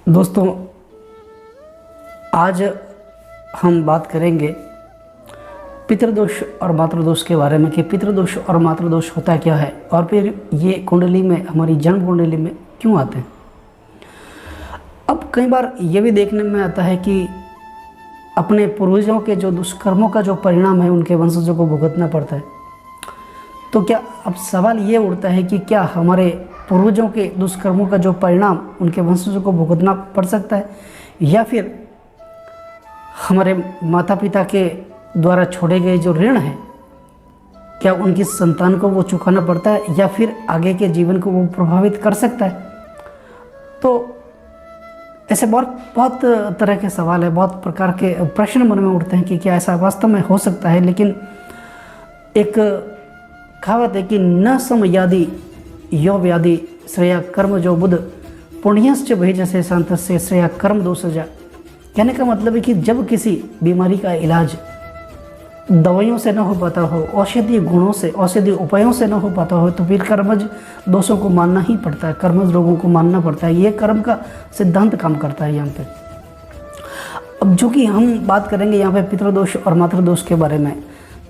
दोस्तों, आज हम बात करेंगे पितृदोष और मातृदोष के बारे में कि पितृदोष और मातृदोष होता क्या है और फिर ये कुंडली में, हमारी जन्म कुंडली में क्यों आते हैं। अब कई बार ये भी देखने में आता है कि अपने पूर्वजों के जो दुष्कर्मों का जो परिणाम है उनके वंशजों को भुगतना पड़ता है। तो क्या अब सवाल ये उठता है कि क्या हमारे पूर्वजों के दुष्कर्मों का जो परिणाम उनके वंशजों को भुगतना पड़ सकता है, या फिर हमारे माता पिता के द्वारा छोड़े गए जो ऋण है क्या उनकी संतान को वो चुकाना पड़ता है, या फिर आगे के जीवन को वो प्रभावित कर सकता है। तो ऐसे बहुत तरह के सवाल है, बहुत प्रकार के प्रश्न मन में उठते हैं कि क्या ऐसा वास्तव में हो सकता है। लेकिन एक कहावत है कि न समयादि यो व्याधि श्रेया कर्म जो बुध पुण्यश्च भेजसे शांतस्य श्रेया कर्म दोषजा। कहने का मतलब है कि जब किसी बीमारी का इलाज दवाइयों से न हो पाता हो, औषधीय गुणों से, औषधीय उपायों से न हो पाता हो, तो फिर कर्मज दोषों को मानना ही पड़ता है, कर्मज रोगों को मानना पड़ता है। ये कर्म का सिद्धांत काम करता है यहाँ पे। अब जो कि हम बात करेंगे यहाँ पे पितृदोष और मातृदोष के बारे में,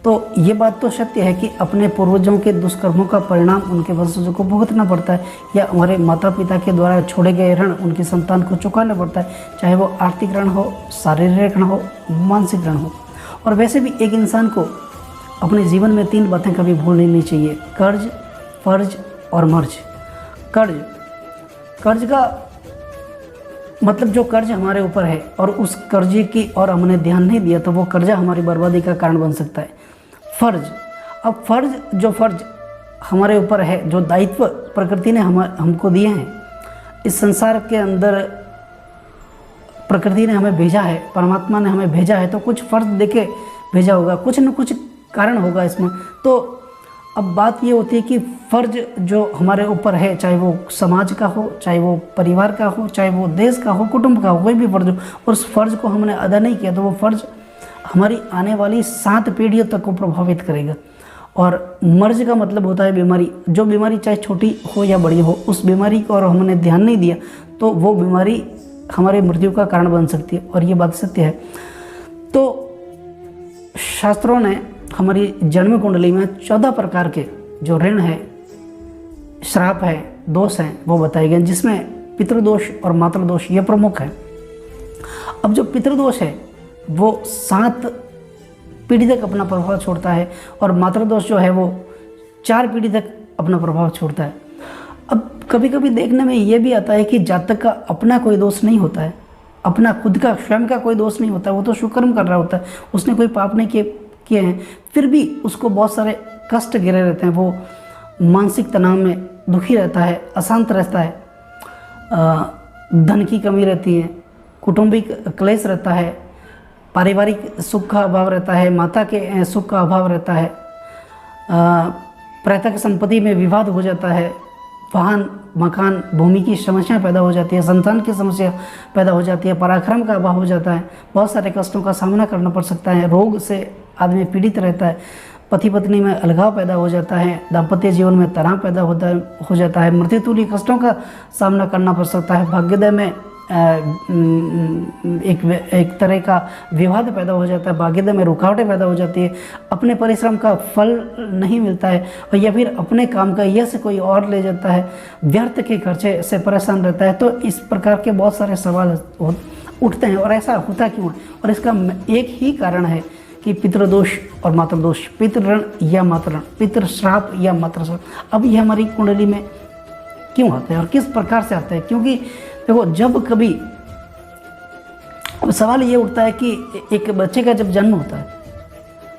तो ये बात तो सत्य है कि अपने पूर्वजों के दुष्कर्मों का परिणाम उनके वंशजों को भुगतना पड़ता है, या हमारे माता पिता के द्वारा छोड़े गए ऋण उनकी संतान को चुकाना पड़ता है, चाहे वो आर्थिक ऋण हो, शारीरिक ऋण हो, मानसिक ऋण हो। और वैसे भी एक इंसान को अपने जीवन में 3 बातें कभी भूलनी नहीं चाहिए: कर्ज, फर्ज और मर्ज। कर्ज का मतलब जो कर्ज हमारे ऊपर है और उस कर्जे की और हमने ध्यान नहीं दिया तो वो कर्जा हमारी बर्बादी का कारण बन सकता है। फर्ज, अब फर्ज हमारे ऊपर है, जो दायित्व प्रकृति ने हमको दिए हैं इस संसार के अंदर, प्रकृति ने हमें भेजा है, परमात्मा ने हमें भेजा है, तो कुछ फर्ज देके भेजा होगा, कुछ न कुछ कारण होगा इसमें। तो अब बात ये होती है कि फ़र्ज जो हमारे ऊपर है, चाहे वो समाज का हो, चाहे वो परिवार का हो, चाहे वो देश का हो, कुटुंब का हो, कोई भी फ़र्ज हो, और उस फ़र्ज को हमने अदा नहीं किया तो वो फ़र्ज हमारी आने वाली 7 पीढ़ियों तक को प्रभावित करेगा। और मर्ज का मतलब होता है बीमारी। जो बीमारी चाहे छोटी हो या बड़ी हो, उस बीमारी को और हमने ध्यान नहीं दिया तो वो बीमारी हमारे मृत्यु का कारण बन सकती है, और ये बात सत्य है। तो शास्त्रों ने हमारी जन्म कुंडली में 14 प्रकार के जो ऋण है, श्राप है, दोष हैं, वो बताए गए, जिसमें पितृदोष और मातृदोष ये प्रमुख है। अब जो पितृदोष है वो 7 पीढ़ी तक अपना प्रभाव छोड़ता है, और मातृदोष जो है वो 4 पीढ़ी तक अपना प्रभाव छोड़ता है। अब कभी कभी देखने में ये भी आता है कि जातक का अपना कोई दोष नहीं होता है, अपना खुद का स्वयं का कोई दोष नहीं होता है, वो तो सुकर्म कर रहा होता है, उसने कोई पाप नहीं किए हैं, फिर भी उसको बहुत सारे कष्ट घिरे रहते हैं, वो मानसिक तनाव में दुखी रहता है, अशांत रहता है, धन की कमी रहती है, कौटुंबिक क्लेश रहता है, पारिवारिक सुख का अभाव रहता है, माता के सुख का अभाव रहता है, पैतृक संपत्ति में विवाद हो जाता है, वाहन, मकान, भूमि की समस्या पैदा हो जाती है, संतान की समस्या पैदा हो जाती है, पराक्रम का अभाव हो जाता है, बहुत सारे कष्टों का सामना करना पड़ सकता है, रोग से आदमी पीड़ित रहता है, पति पत्नी में अलगाव पैदा हो जाता है, दाम्पत्य जीवन में तनाव पैदा हो जाता है, मृत्यु तुल्य कष्टों का सामना करना पड़ सकता है, भाग्योदय में एक तरह का विवाद पैदा हो जाता है, भाग्योदय में रुकावटें पैदा हो जाती है, अपने परिश्रम का फल नहीं मिलता है, और या फिर अपने काम का यश कोई और ले जाता है, व्यर्थ के खर्चे से परेशान रहता है। तो इस प्रकार के बहुत सारे सवाल उठते हैं, और ऐसा होता क्यों है? और इसका एक ही कारण है कि पितृदोष और मातृदोष, पितृ ऋण या मातृ ऋण, पितृ श्राप या मातृ श्राप। अब ये हमारी कुंडली में क्यों आता है और किस प्रकार से आता है? क्योंकि देखो, जब कभी अब सवाल ये उठता है कि एक बच्चे का जब जन्म होता है,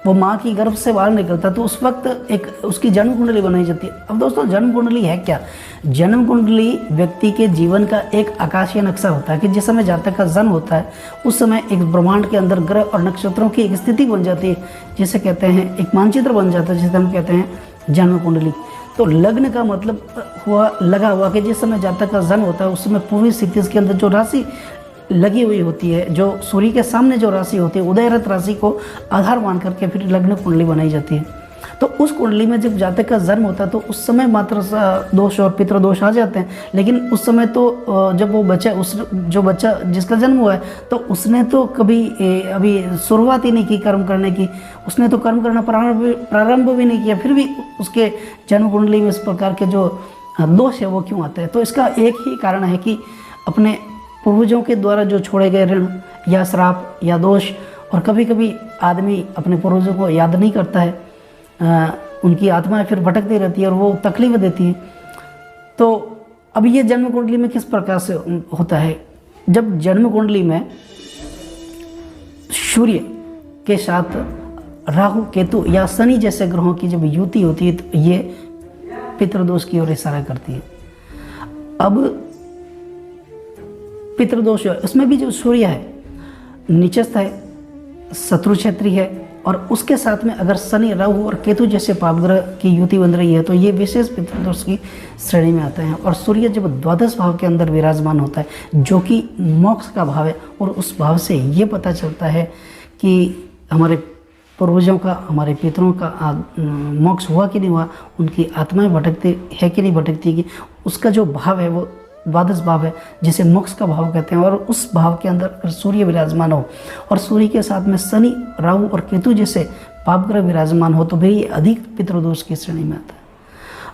वो माँ की गर्भ से बाहर निकलता है, तो उस वक्त एक उसकी जन्म कुंडली बनाई जाती है। अब दोस्तों, जन्म कुंडली है क्या? जन्म कुंडली व्यक्ति के जीवन का एक आकाशीय नक्शा होता है कि जिस समय जातक का जन्म होता है उस समय एक ब्रह्मांड के अंदर ग्रह और नक्षत्रों की एक स्थिति बन जाती है, जिसे कहते हैं एक मानचित्र बन जाता है, जिसे हम कहते हैं जन्म कुंडली। तो लग्न का मतलब लगा हुआ कि जिस समय जातक का जन्म होता है उस समय पूर्वी क्षितिज के अंदर जो राशि लगी हुई होती है, जो सूर्य के सामने जो राशि होती है, उदयरत राशि को आधार मान करके फिर लग्न कुंडली बनाई जाती है। तो उस कुंडली में जब जातक का जन्म होता है तो उस समय मात्र दोष और पितृदोष आ जाते हैं। लेकिन उस समय तो जब वो बच्चा जो बच्चा जिसका जन्म हुआ है तो उसने तो कभी अभी शुरुआत ही नहीं की कर्म करने की, उसने तो कर्म करना प्रारंभ भी नहीं किया, फिर भी उसके जन्म कुंडली में इस प्रकार के जो दोष है वो क्यों आते हैं। तो इसका एक ही कारण है कि अपने पूर्वजों के द्वारा जो छोड़े गए ऋण या श्राप या दोष, और कभी कभी आदमी अपने पूर्वजों को याद नहीं करता है, उनकी आत्माएं फिर भटकती रहती है और वो तकलीफ देती है। तो अब ये जन्म कुंडली में किस प्रकार से होता है, जब जन्म कुंडली में सूर्य के साथ राहु केतु या शनि जैसे ग्रहों की जब युति होती है तो ये पितृदोष की ओर इशारा करती है। अब पितृदोष उसमें भी जो सूर्य है नीचस्थ है, शत्रु क्षेत्री है, और उसके साथ में अगर शनि राहु और केतु जैसे पापग्रह की युति बन रही है तो ये विशेष पितृदोष की श्रेणी में आते हैं। और सूर्य जब द्वादश भाव के अंदर विराजमान होता है जो कि मोक्ष का भाव है, और उस भाव से ये पता चलता है कि हमारे पूर्वजों का, हमारे पितरों का मोक्ष हुआ कि नहीं हुआ, उनकी आत्माएं भटकती है कि नहीं भटकती, कि उसका जो भाव है वो द्वादश भाव है जिसे मोक्ष का भाव कहते हैं। और उस भाव के अंदर अगर सूर्य विराजमान हो और सूर्य के साथ में शनि राहु और केतु जैसे पापग्रह विराजमान हो तो भी अधिक पितृदोष की श्रेणी में आता है,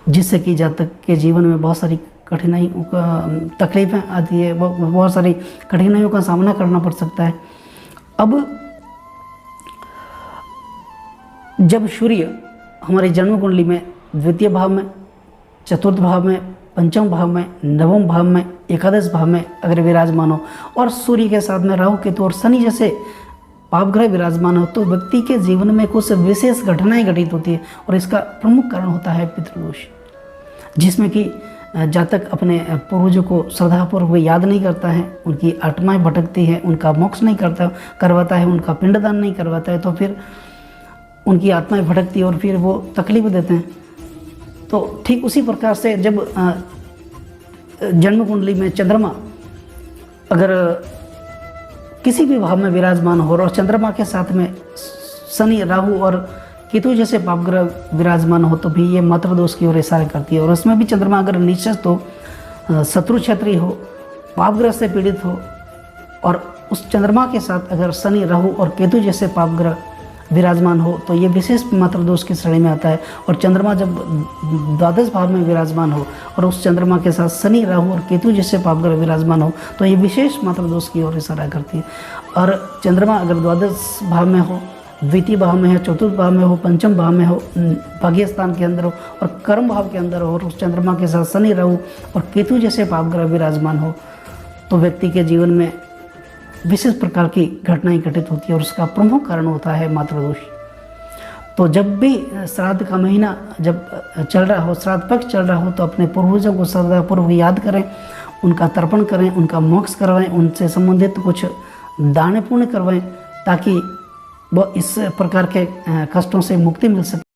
जिससे कि जातक के जीवन में बहुत सारी कठिनाइयों का तकलीफें आती है, बहुत सारी कठिनाइयों का सामना करना पड़ सकता है। अब जब सूर्य हमारे जन्म कुंडली में द्वितीय भाव में, चतुर्थ भाव में, पंचम भाव में, नवम भाव में, एकादश भाव में अगर विराजमान हो और सूर्य के साथ में राहु केतु और शनि जैसे पापग्रह विराजमान हो तो व्यक्ति के जीवन में कुछ विशेष घटनाएं घटित होती है। और इसका प्रमुख कारण होता है पितृदोष, जिसमें कि जातक अपने पूर्वजों को श्रद्धापूर्वक याद नहीं करता है, उनकी आत्माएं भटकती है, उनका मोक्ष नहीं करवाता है, उनका पिंडदान नहीं करवाता है, तो फिर उनकी आत्माएं भटकती है और फिर वो तकलीफ देते हैं। तो ठीक उसी प्रकार से जब जन्म कुंडली में चंद्रमा अगर किसी भी भाव में विराजमान हो और चंद्रमा के साथ में शनि राहु और केतु जैसे पापग्रह विराजमान हो तो भी ये मातृदोष की ओर इशारा करती है। और उसमें भी चंद्रमा अगर नीचस्थ हो, शत्रु क्षेत्री हो, पापग्रह से पीड़ित हो, और उस चंद्रमा के साथ अगर शनि राहु और केतु जैसे पापग्रह विराजमान हो तो ये विशेष मातृदोष की श्रेणी में आता है। और चंद्रमा जब द्वादश भाव में विराजमान हो और उस चंद्रमा के साथ शनि राहु और केतु जैसे पापग्रह विराजमान हो तो ये विशेष मातृदोष की ओर इशारा करती है। और चंद्रमा अगर द्वादश भाव में हो, द्वितीय भाव में हो, चतुर्थ भाव में हो, पंचम भाव में हो, भाग्य स्थान के अंदर हो और कर्म भाव के अंदर हो और उस चंद्रमा के साथ शनि राहु और केतु जैसे पापग्रह विराजमान हो तो व्यक्ति के जीवन में विशेष प्रकार की घटनाएं घटित होती है और उसका प्रमुख कारण होता है मातृदोष। तो जब भी श्राद्ध का महीना जब चल रहा हो, श्राद्ध पक्ष चल रहा हो, तो अपने पूर्वजों को श्रद्धापूर्वक याद करें, उनका तर्पण करें, उनका मोक्ष करवाएं, उनसे संबंधित कुछ दान पुण्य करवाएं ताकि वह इस प्रकार के कष्टों से मुक्ति मिल सके।